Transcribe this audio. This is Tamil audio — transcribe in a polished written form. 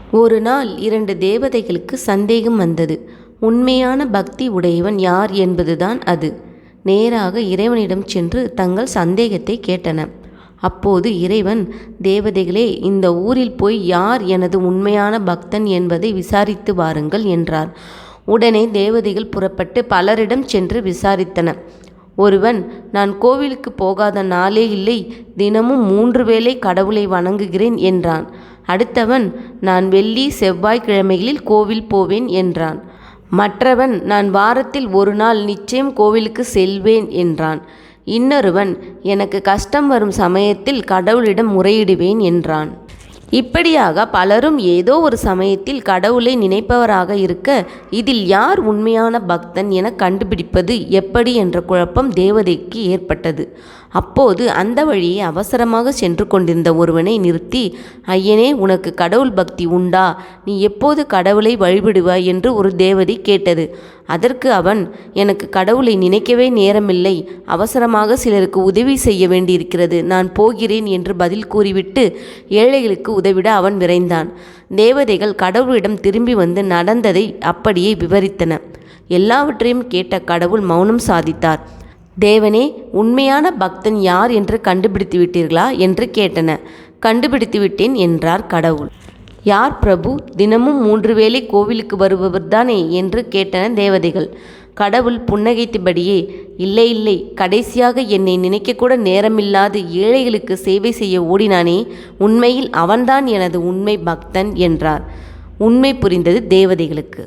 ஒரு நாள் 2 தேவதைகளுக்கு சந்தேகம் வந்தது. உண்மையான பக்தி உடையவன் யார் என்பதுதான் அது. நேராக இறைவனிடம் சென்று தங்கள் சந்தேகத்தை கேட்டன. அப்போது இறைவன், தேவதைகளே, இந்த ஊரில் போய் யார் எனது உண்மையான பக்தன் என்பதை விசாரித்து வாருங்கள் என்றார். உடனே தேவதைகள் புறப்பட்டு பலரிடம் சென்று விசாரித்தன. ஒருவன், நான் கோவிலுக்கு போகாத நாளே இல்லை, தினமும் 3 வேளை கடவுளை வணங்குகிறேன் என்றான். அடுத்தவன், நான் வெள்ளி செவ்வாய் கிழமைகளில் கோவில் போவேன் என்றான். மற்றவன், நான் வாரத்தில் 1 நாள் நிச்சயம் கோவிலுக்கு செல்வேன் என்றான். இன்னொருவன், எனக்கு கஷ்டம் வரும் சமயத்தில் கடவுளிடம் முறையிடுவேன் என்றான். இப்படியாக பலரும் ஏதோ ஒரு சமயத்தில் கடவுளை நினைப்பவராக இருக்க, இதில் யார் உண்மையான பக்தன் என கண்டுபிடிப்பது எப்படி என்ற குழப்பம் தேவதைக்கு ஏற்பட்டது. அப்போது அந்த வழியே அவசரமாக சென்று கொண்டிருந்த ஒருவனை நிறுத்தி, ஐயனே, உனக்கு கடவுள் பக்தி உண்டா? நீ எப்போது கடவுளை வழிபடுவாய் என்று ஒரு தேவதை கேட்டது. அதற்கு அவன், எனக்கு கடவுளை நினைக்கவே நேரமில்லை, அவசரமாக சிலருக்கு உதவி செய்ய வேண்டியிருக்கிறது, நான் போகிறேன் என்று பதில் கூறிவிட்டு ஏழைகளுக்கு உதவிட அவன் விரைந்தான். தேவதைகள் கடவுளிடம் திரும்பி வந்து நடந்ததை அப்படியே விவரித்தன. எல்லாவற்றையும் கேட்ட கடவுள் மௌனம் சாதித்தார். தேவனே, உண்மையான பக்தன் யார் என்று கண்டுபிடித்து விட்டீர்களா என்று கேட்டன. கண்டுபிடித்து விட்டேன் என்றார் கடவுள். யார் பிரபு? தினமும் 3 வேளை கோவிலுக்கு வருபவர் தானே என்று கேட்டன தேவதைகள். கடவுள் புன்னகைத்தபடியே, இல்லை இல்லை, கடைசியாக என்னை நினைக்கக்கூட நேரமில்லாது ஏழைகளுக்கு சேவை செய்ய ஓடினானே, உண்மையில் அவன்தான் எனது உண்மை பக்தன் என்றார். உண்மை புரிந்தது தேவதைகளுக்கு.